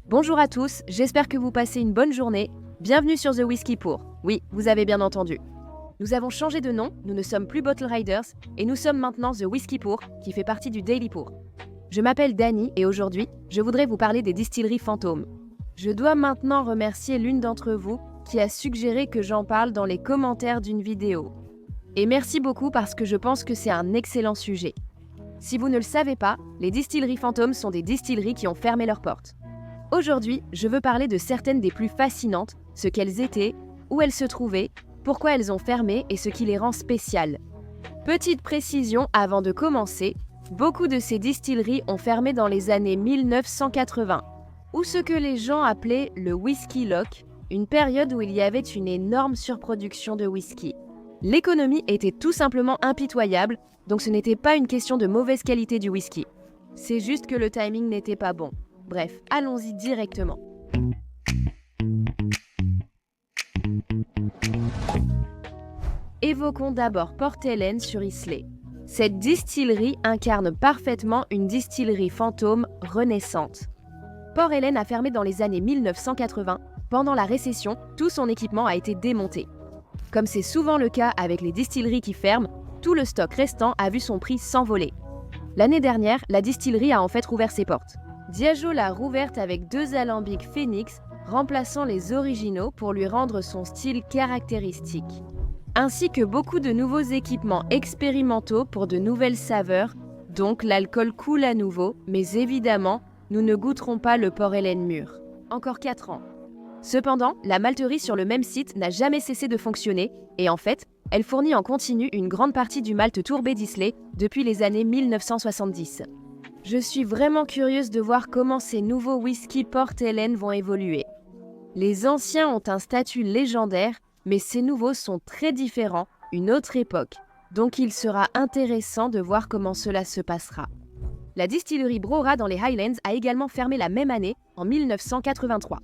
Bonjour à tous, j'espère que vous passez une bonne journée. Bienvenue sur The Whisky Pour. Oui, vous avez bien entendu. Nous avons changé de nom, nous ne sommes plus Bottle Riders et nous sommes maintenant The Whisky Pour, qui fait partie du Daily Pour. Je m'appelle Dani et aujourd'hui, je voudrais vous parler des distilleries fantômes. Je dois maintenant remercier l'une d'entre vous qui a suggéré que j'en parle dans les commentaires d'une vidéo. Et merci beaucoup parce que je pense que c'est un excellent sujet. Si vous ne le savez pas, les distilleries fantômes sont des distilleries qui ont fermé leurs portes. Aujourd'hui, je veux parler de certaines des plus fascinantes, ce qu'elles étaient, où elles se trouvaient, pourquoi elles ont fermé et ce qui les rend spéciales. Petite précision avant de commencer, beaucoup de ces distilleries ont fermé dans les années 1980, ou ce que les gens appelaient le whisky lock, une période où il y avait une énorme surproduction de whisky. L'économie était tout simplement impitoyable, donc ce n'était pas une question de mauvaise qualité du whisky. C'est juste que le timing n'était pas bon. Bref, allons-y directement. Évoquons d'abord Port Ellen sur Islay. Cette distillerie incarne parfaitement une distillerie fantôme renaissante. Port Ellen a fermé dans les années 1980. Pendant la récession, tout son équipement a été démonté. Comme c'est souvent le cas avec les distilleries qui ferment, tout le stock restant a vu son prix s'envoler. L'année dernière, la distillerie a en fait rouvert ses portes. Diageo l'a rouverte avec 2 alambics Phoenix, remplaçant les originaux pour lui rendre son style caractéristique. Ainsi que beaucoup de nouveaux équipements expérimentaux pour de nouvelles saveurs, donc l'alcool coule à nouveau, mais évidemment, nous ne goûterons pas le Port Ellen mûr. Encore 4 ans. Cependant, la malterie sur le même site n'a jamais cessé de fonctionner, et en fait, elle fournit en continu une grande partie du malt tourbé d'Islay depuis les années 1970. Je suis vraiment curieuse de voir comment ces nouveaux whisky Port Ellen vont évoluer. Les anciens ont un statut légendaire, mais ces nouveaux sont très différents, une autre époque. Donc il sera intéressant de voir comment cela se passera. La distillerie Brora dans les Highlands a également fermé la même année, en 1983.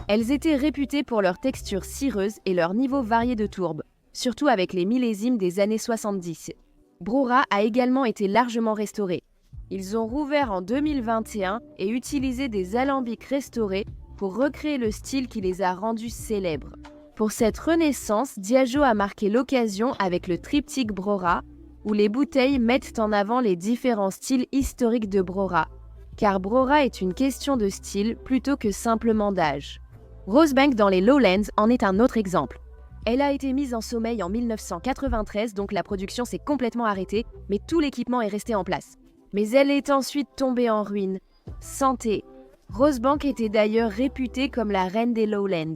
Elles étaient réputées pour leur texture cireuse et leur niveau varié de tourbe, surtout avec les millésimes des années 70. Brora a également été largement restaurée. Ils ont rouvert en 2021 et utilisé des alambics restaurés pour recréer le style qui les a rendus célèbres. Pour cette renaissance, Diageo a marqué l'occasion avec le triptyque Brora, où les bouteilles mettent en avant les différents styles historiques de Brora, car Brora est une question de style plutôt que simplement d'âge. Rosebank dans les Lowlands en est un autre exemple. Elle a été mise en sommeil en 1993, donc la production s'est complètement arrêtée, mais tout l'équipement est resté en place. Mais elle est ensuite tombée en ruine. Santé. Rosebank était d'ailleurs réputée comme la reine des Lowlands.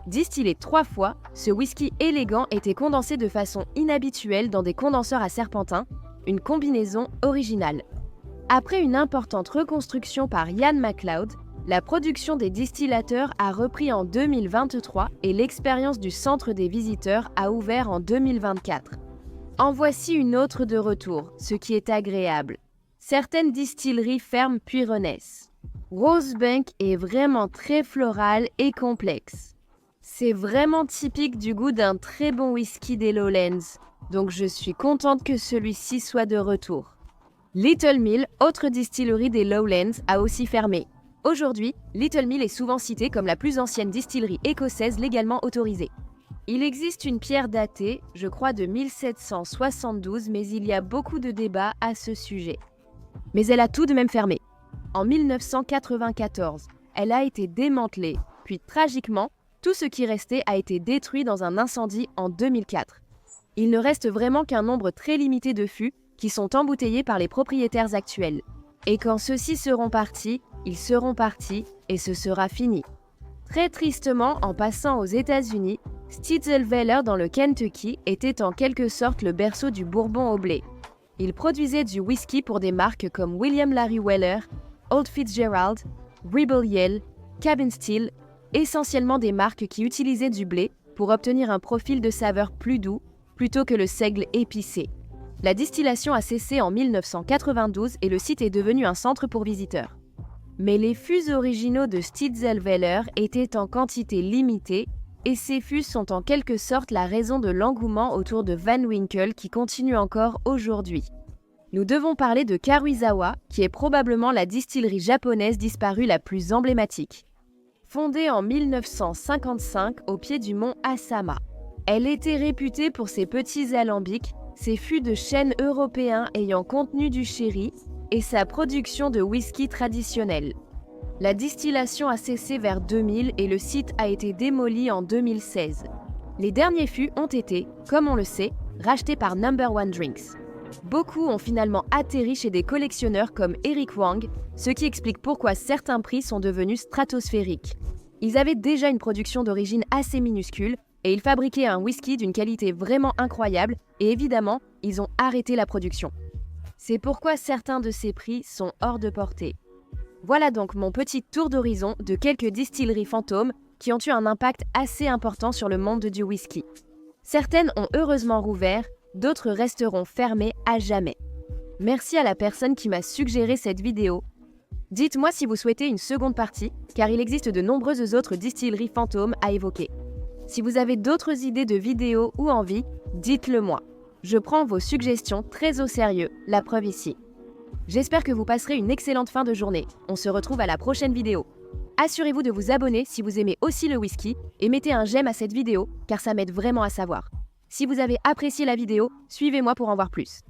Distillé 3 fois, ce whisky élégant était condensé de façon inhabituelle dans des condenseurs à serpentin, une combinaison originale. Après une importante reconstruction par Ian MacLeod, la production des distillateurs a repris en 2023 et l'expérience du centre des visiteurs a ouvert en 2024. En voici une autre de retour, ce qui est agréable. Certaines distilleries ferment puis renaissent. Rosebank est vraiment très floral et complexe. C'est vraiment typique du goût d'un très bon whisky des Lowlands, donc je suis contente que celui-ci soit de retour. Little Mill, autre distillerie des Lowlands, a aussi fermé. Aujourd'hui, Little Mill est souvent citée comme la plus ancienne distillerie écossaise légalement autorisée. Il existe une pierre datée, je crois de 1772, mais il y a beaucoup de débats à ce sujet. Mais elle a tout de même fermé. En 1994, elle a été démantelée, puis tragiquement, tout ce qui restait a été détruit dans un incendie en 2004. Il ne reste vraiment qu'un nombre très limité de fûts qui sont embouteillés par les propriétaires actuels. Et quand ceux-ci seront partis, ils seront partis et ce sera fini. Très tristement, en passant aux États-Unis, Stitzelweiler dans le Kentucky était en quelque sorte le berceau du bourbon au blé. Il produisait du whisky pour des marques comme William Larry Weller, Old Fitzgerald, Rebel Yell, Cabin Steel, essentiellement des marques qui utilisaient du blé pour obtenir un profil de saveur plus doux plutôt que le seigle épicé. La distillation a cessé en 1992 et le site est devenu un centre pour visiteurs. Mais les fûts originaux de Stitzelweiler étaient en quantité limitée et ces fûts sont en quelque sorte la raison de l'engouement autour de Van Winkle qui continue encore aujourd'hui. Nous devons parler de Karuizawa, qui est probablement la distillerie japonaise disparue la plus emblématique. Fondée en 1955 au pied du mont Asama. Elle était réputée pour ses petits alambics, ses fûts de chêne européens ayant contenu du sherry et sa production de whisky traditionnel. La distillation a cessé vers 2000 et le site a été démoli en 2016. Les derniers fûts ont été, comme on le sait, rachetés par Number One Drinks. Beaucoup ont finalement atterri chez des collectionneurs comme Eric Wang, ce qui explique pourquoi certains prix sont devenus stratosphériques. Ils avaient déjà une production d'origine assez minuscule et ils fabriquaient un whisky d'une qualité vraiment incroyable et évidemment, ils ont arrêté la production. C'est pourquoi certains de ces prix sont hors de portée. Voilà donc mon petit tour d'horizon de quelques distilleries fantômes qui ont eu un impact assez important sur le monde du whisky. Certaines ont heureusement rouvert, d'autres resteront fermées à jamais. Merci à la personne qui m'a suggéré cette vidéo. Dites-moi si vous souhaitez une seconde partie, car il existe de nombreuses autres distilleries fantômes à évoquer. Si vous avez d'autres idées de vidéos ou envies, dites-le moi. Je prends vos suggestions très au sérieux, la preuve ici. J'espère que vous passerez une excellente fin de journée. On se retrouve à la prochaine vidéo. Assurez-vous de vous abonner si vous aimez aussi le whisky et mettez un j'aime à cette vidéo car ça m'aide vraiment à savoir. Si vous avez apprécié la vidéo, suivez-moi pour en voir plus.